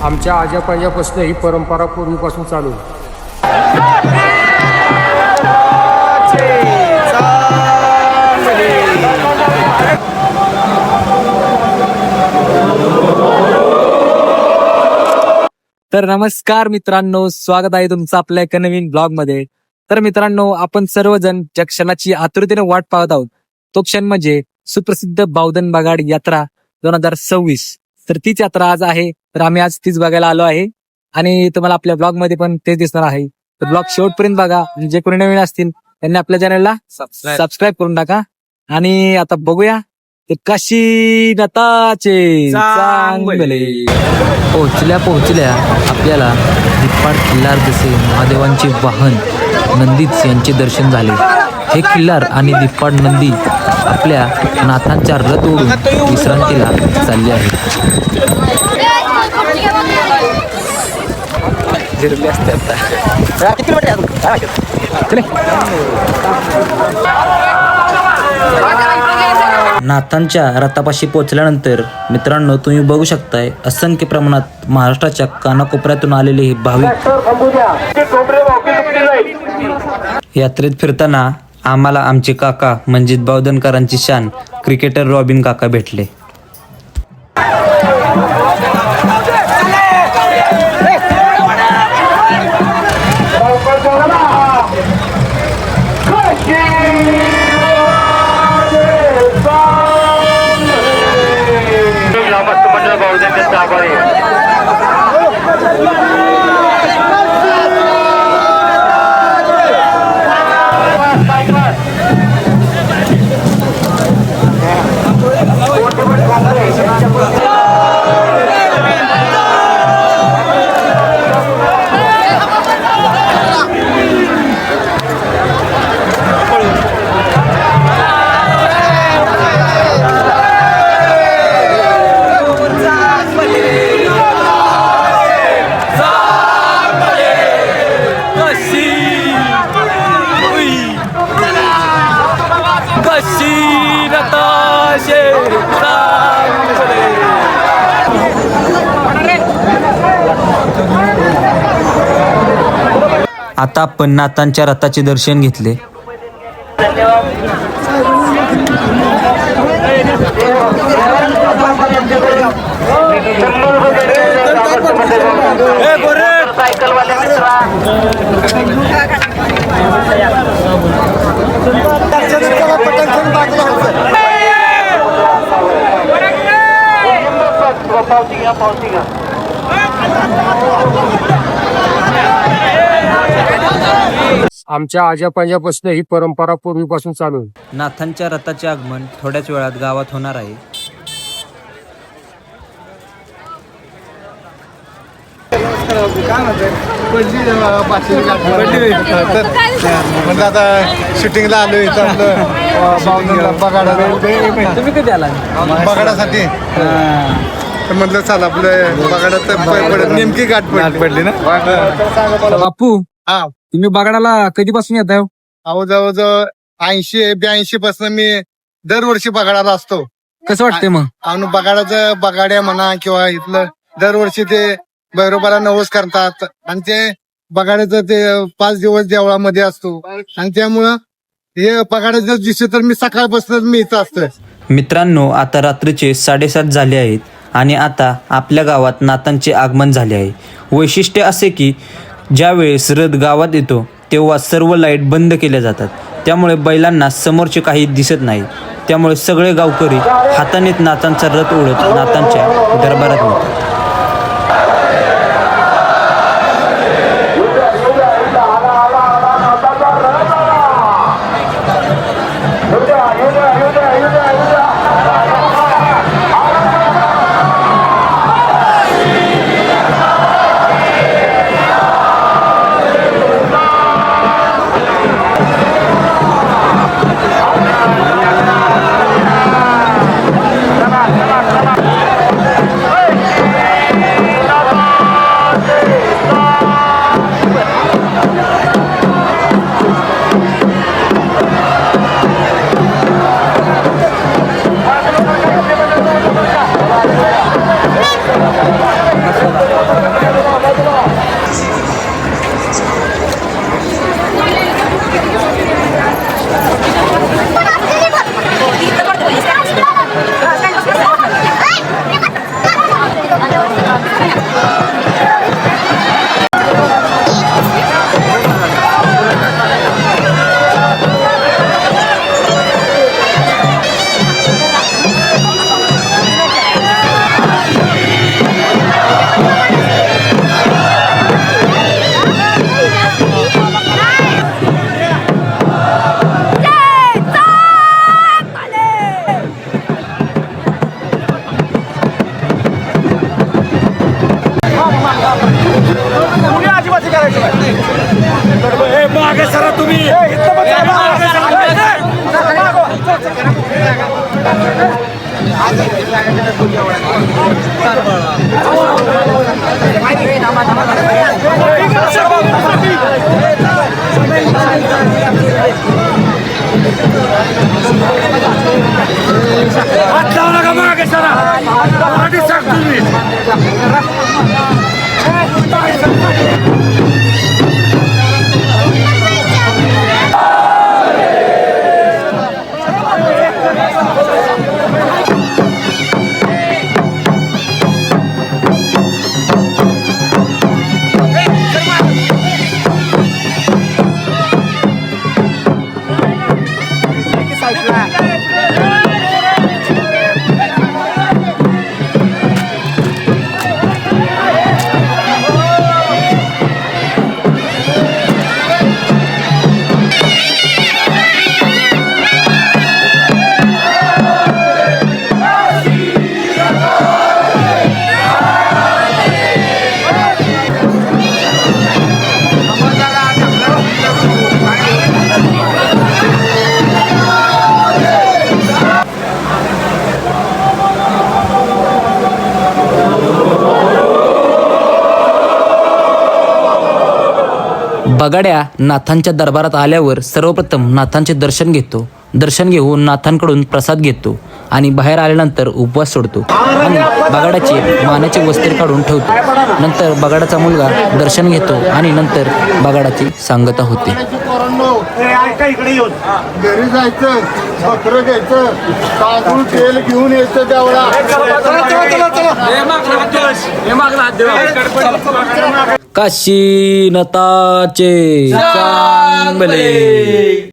आमच्या आजोबांपासून ही परंपरा पूर्वीपासून चालू आहे. तर नमस्कार मित्रांनो, स्वागत आहे तुमचं आपल्या एका नवीन ब्लॉग मध्ये. तर मित्रांनो, आपण सर्वजण ज्या क्षणाची आतुरतेने वाट पाहत आहोत तो क्षण म्हणजे सुप्रसिद्ध बावधन बगाड यात्रा 2026. तर तीच यात्रा आज आहे. तर आम्ही आज तीच बघायला आलो आहे आणि तुम्हाला आपल्या ब्लॉग मध्ये पण तेच दिसणार आहे. तर ब्लॉग शेवटपर्यंत बघा. जे कोणी नवीन असतील त्यांनी आपल्या चॅनलला सबस्क्राईब करून टाका. आणि आता बघूया ते काशी नताचे चांगले. पोहोचल्या आपल्याला दिप्पाड किल्लार जसे महादेवांचे वाहन नंदीच यांचे दर्शन झाले. हे किल्लार आणि दिप्पाड नंदी आपल्या नाथांच्या रथ ओढून विश्रांतीला चालले आहेत. नाथांच्या रथापाशी पोहोचल्यानंतर मित्रांनो, तुम्ही बघू शकताय असंख्य प्रमाणात महाराष्ट्राच्या कानाकोपऱ्यातून आलेले हे भाविक यात्रेत फिरताना आम्हाला आमचे काका म्हणजे बावधनकरांची शान क्रिकेटर रॉबिन काका भेटले. आता आपण नाथांच्या रथाचे दर्शन घेतले. आमच्या आजोबांपासून ही परंपरा पूर्वीपासून चालू आहे. नाथांच्या रथाचे आगमन थोड्याच वेळात गावात होणार आहे. म्हणजे आता शूटिंगला आलोय तुम्ही कधी आला? बगाडासाठी म्हटलं चला आपलं बगाडात नेमकी गाठ पडली ना. बापू, हा, तुम्ही बगाडाला कधीपासून येत आहे? अहो जवळजवळ 80-82 पासून मी दरवर्षी बगाडाला असतो. कसं वाटतंय मग? आणि बगाडाचं बगाड्या म्हणा किंवा इथलं दरवर्षी ते भैरोबाला नवस करतात आणि ते बगाड्याचं ते 5 दिवस देवळामध्ये असतो आणि त्यामुळं हे बगाड्याचं दिवशी तर मी सकाळपासून मी इथं असतोय. मित्रांनो, आता रात्रीचे 7:30 झाले आहेत आणि आता आपल्या गावात नाथांचे आगमन झाले आहे. वैशिष्ट्य असे की ज्यावेळेस रथ गावात येतो तेव्हा सर्व लाईट बंद केल्या जातात. त्यामुळे बैलांना समोरचे काही दिसत नाही. त्यामुळे सगळे गावकरी हातानेच नाथांचा रथ ओढत नाथांच्या दरबारात नेतात. बगाड्या नाथांच्या दरबारात आल्यावर सर्वप्रथम नाथांचे दर्शन घेतो. दर्शन घेऊन नाथांकडून प्रसाद घेतो आणि बाहेर आल्यानंतर उपवास सोडतो आणि बगाडाचे मानाचे वस्त्र काढून ठेवतो. नंतर बगाडाचा मुलगा दर्शन घेतो आणि नंतर बगाडाची सांगता होते. घरी जायचं, बकरं घ्यायचं, तांदूळ तेल घेऊन यायचं देवळा. काशी नताचे चांगले.